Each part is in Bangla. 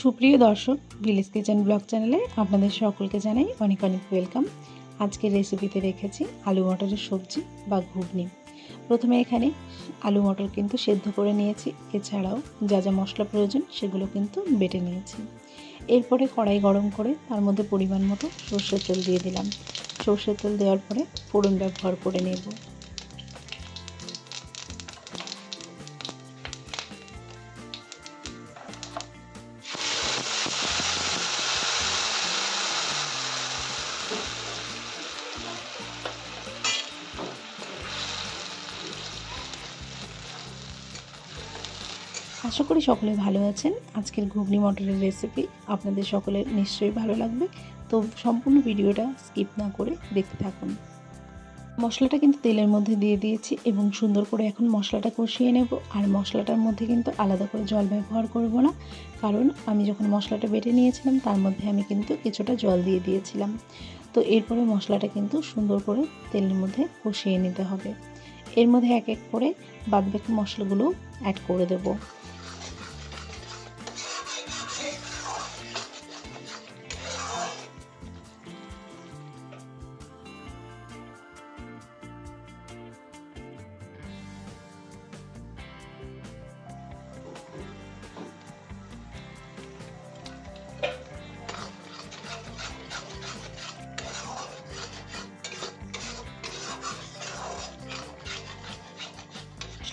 সুপ্রিয় দর্শক, ভিলেজ কিচেন ব্লগ চ্যানেলে আপনাদের সকলকে জানাই অনেক অনেক ওয়েলকাম। আজকের রেসিপিতে রেখেছি আলু মটরের সবজি বা ঘুগনি। প্রথমে এখানে আলু মটর কিন্তু সেদ্ধ করে নিয়েছি, এছাড়াও যা যা মশলা প্রয়োজন সেগুলো কিন্তু বেটে নিয়েছি। এরপরে কড়াই গরম করে তার মধ্যে পরিমাণ মতো সরষের তেল দিয়ে দিলাম। সরষের তেল দেওয়ার পরে ফোড়ন ব্যবহার করে নেব। আশা করি সকলে ভালো আছেন। আজকের ঘুগনি মটরের রেসিপি আপনাদের সকলের নিশ্চয়ই ভালো লাগবে, তো সম্পূর্ণ ভিডিওটা স্কিপ না করে দেখতে থাকুন। মশলাটা কিন্তু তেলের মধ্যে দিয়ে দিয়েছি এবং সুন্দর করে এখন মশলাটা কষিয়ে নেব। আর মশলাটার মধ্যে কিন্তু আলাদা করে জল ব্যবহার করব না, কারণ আমি যখন মশলাটা বেটে নিয়েছিলাম তার মধ্যে আমি কিন্তু কিছুটা জল দিয়ে দিয়েছিলাম। তো এরপরে মশলাটা কিন্তু সুন্দর করে তেলের মধ্যে কষিয়ে নিতে হবে। এর মধ্যে এক এক করে বাদবাকি মশলাগুলো অ্যাড করে দেব।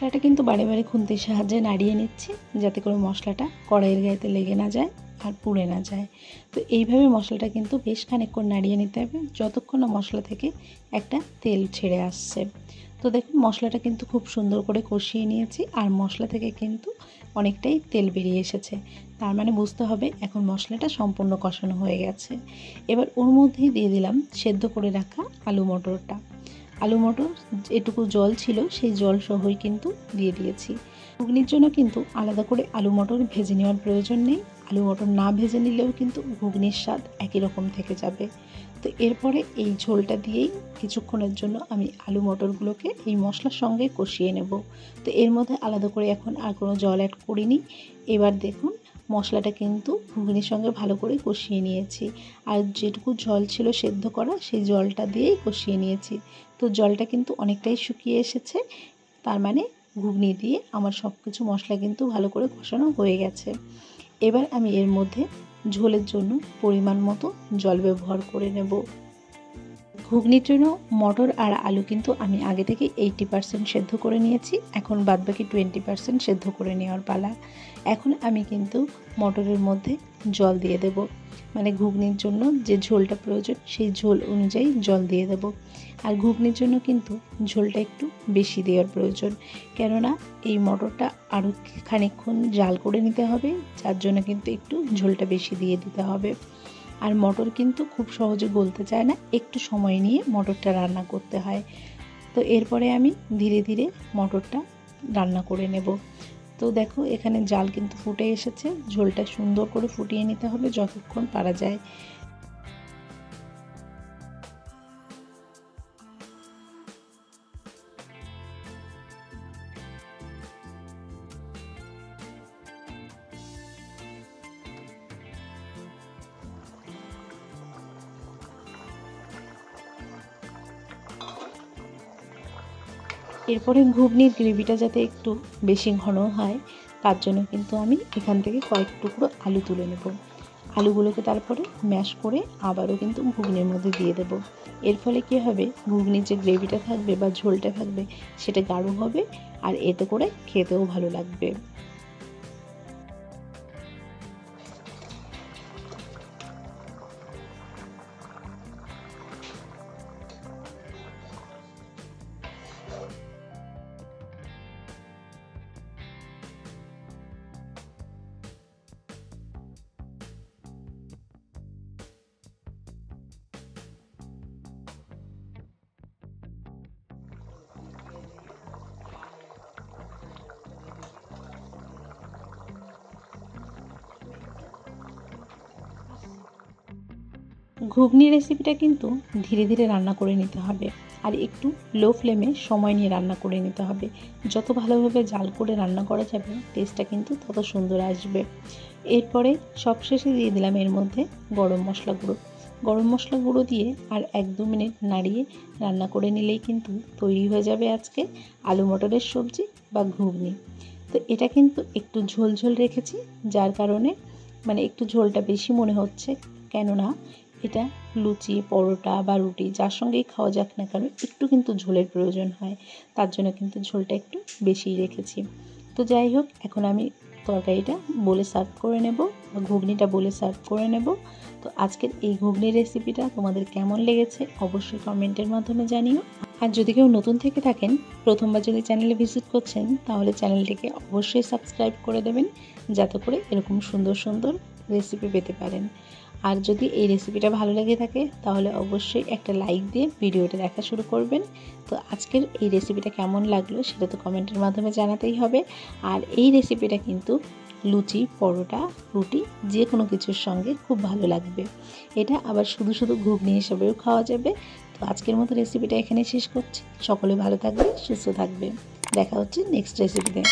মশলাটা কিন্তু বারে বারে খুন্তির সাহায্যে নাড়িয়ে নিচ্ছি, যাতে করে মশলাটা কড়াইয়ের গায়েতে লেগে না যায় আর পুড়ে না যায়। তো এইভাবে মশলাটা কিন্তু বেশ খানিকক্ষণ নাড়িয়ে নিতে হবে, যতক্ষণ না মশলা থেকে একটা তেল ছেড়ে আসছে। তো দেখুন মশলাটা কিন্তু খুব সুন্দর করে কষিয়ে নিয়েছি, আর মশলা থেকে কিন্তু অনেকটাই তেল বেরিয়ে এসেছে। তার মানে বুঝতে হবে এখন মশলাটা সম্পূর্ণ কষানো হয়ে গেছে। এবার ওর মধ্যেই দিয়ে দিলাম সেদ্ধ করে রাখা আলু মটরটা। আলু মটর এটুকু জল ছিল সেই জল সহই কিন্তু দিয়ে দিয়েছি। ঘুগনির জন্য কিন্তু আলাদা করে আলু মটর ভেজে নেওয়ার প্রয়োজন নেই। আলু মটর না ভেজে নিলেও কিন্তু ঘুগনির স্বাদ একই রকম থেকে যাবে। তো এরপরে এই ঝোলটা দিয়েই কিছুক্ষণের জন্য আমি আলু মটরগুলোকে এই মশলার সঙ্গে কষিয়ে নেব। তো এর মধ্যে আলাদা করে এখন আর কোনো জল অ্যাড করিনি। এবার দেখুন মশলাটা কিন্তু ঘুগনির সঙ্গে ভালো করে কষিয়ে নিয়েছি, আর যেটুকু জল ছিল সেদ্ধ করা সেই জলটা দিয়েই কষিয়ে নিয়েছি। তো জলটা কিন্তু অনেকটাই শুকিয়ে এসেছে, তার মানে ঘুগনি দিয়ে আমার সব কিছু মশলা কিন্তু ভালো করে কষানো হয়ে গেছে। এবার আমি এর মধ্যে ঝোলের জন্য পরিমাণ মতো জল ব্যবহার করে নেব। ঘুগনির জন্য মটর আর আলু কিন্তু আমি আগে থেকে 80% সেদ্ধ করে নিয়েছি, এখন বাদবাকি 20% সেদ্ধ করে নেওয়ার পালা। এখন আমি কিন্তু মটরের মধ্যে জল দিয়ে দেব, মানে ঘুগনির জন্য যে ঝোলটা প্রয়োজন সেই ঝোল অনুযায়ী জল দিয়ে দেব। আর ঘুগনির জন্য কিন্তু ঝোলটা একটু বেশি দেওয়ার প্রয়োজন, কেননা এই মটরটা আরও খানিকক্ষণ জাল করে নিতে হবে, যার জন্য কিন্তু একটু ঝোলটা বেশি দিয়ে দিতে হবে। আর মটর কিন্তু খুব সহজে গলতে চায় না, একটু সময় নিয়ে মটরটা রান্না করতে হয়। তো এরপরে আমি ধীরে ধীরে মটরটা রান্না করে নেব। তো দেখো এখানে জাল কিন্তু ফুটে এসেছে, ঝোলটা সুন্দর করে ফুটিয়ে নিতে হবে যতক্ষণ পারা যায়। এরপরে ঘুগনির গ্রেভিটা যাতে একটু বেশি ঘন হয়, তার জন্য কিন্তু আমি এখান থেকে কয়েক টুকরো আলু তুলে নেব। আলুগুলোকে তারপরে ম্যাশ করে আবারও কিন্তু ঘুগনির মধ্যে দিয়ে দেব। এর ফলে কী হবে, ঘুগনির যে গ্রেভিটা থাকবে বা ঝোলটা থাকবে সেটা গাঢ় হবে, আর এতে করে খেতেও ভালো লাগবে। ঘুগনি রেসিপিটা কিন্তু ধীরে ধীরে রান্না করে নিতে হবে, আর একটু লো ফ্লেমে সময় নিয়ে রান্না করে নিতে হবে। যত ভালোভাবে জাল করে রান্না করা যাবে টেস্টটা কিন্তু তত সুন্দর আসবে। এরপরে সবশেষে দিয়ে দিলাম এর মধ্যে গরম মশলা গুঁড়ো। গরম মশলা গুঁড়ো দিয়ে আর 1-2 মিনিট নাড়িয়ে রান্না করে নিলেই কিন্তু তৈরি হয়ে যাবে আজকে আলু মটরের সবজি বা ঘুগনি। তো এটা কিন্তু একটু ঝোল ঝোল রেখেছি, যার কারণে মানে একটু ঝোলটা বেশি মনে হচ্ছে, কেননা এটা লুচি, পরোটা বা রুটি যার সঙ্গেই খাওয়া যাক না কেন একটু কিন্তু ঝোলের প্রয়োজন হয়, তার জন্য কিন্তু ঝোলটা একটু বেশিই রেখেছি। তো যাই হোক, এখন আমি তরকারিটা বলে সার্ভ করে নেব বা ঘুগনিটা বলে সার্ভ করে নেব। তো আজকের এই ঘুগনির রেসিপিটা তোমাদের কেমন লেগেছে অবশ্যই কমেন্টের মাধ্যমে জানিও। আর যদি কেউ নতুন থেকে থাকেন, প্রথমবার যদি চ্যানেলে ভিজিট করছেন, তাহলে চ্যানেলটিকে অবশ্যই সাবস্ক্রাইব করে দেবেন, যাতে করে এরকম সুন্দর সুন্দর রেসিপি পেতে পারেন। আর যদি এই রেসিপিটা ভালো লেগে থাকে তাহলে অবশ্যই একটা লাইক দিয়ে ভিডিওটা দেখা শুরু করবেন। তো আজকের এই রেসিপিটা কেমন লাগলো সেটা তো কমেন্টের মাধ্যমে জানাতেই হবে। আর এই রেসিপিটা কিন্তু লুচি, পরোটা, রুটি যে কোনো কিছুর সঙ্গে খুব ভালো লাগবে। এটা আবার শুধু শুধু ঘুগনি হিসেবেও খাওয়া যাবে। তো আজকের মতো রেসিপিটা এখানে শেষ করছি। সকলে ভালো থাকবে, সুস্থ থাকবে। দেখা হচ্ছে নেক্সট রেসিপিতে।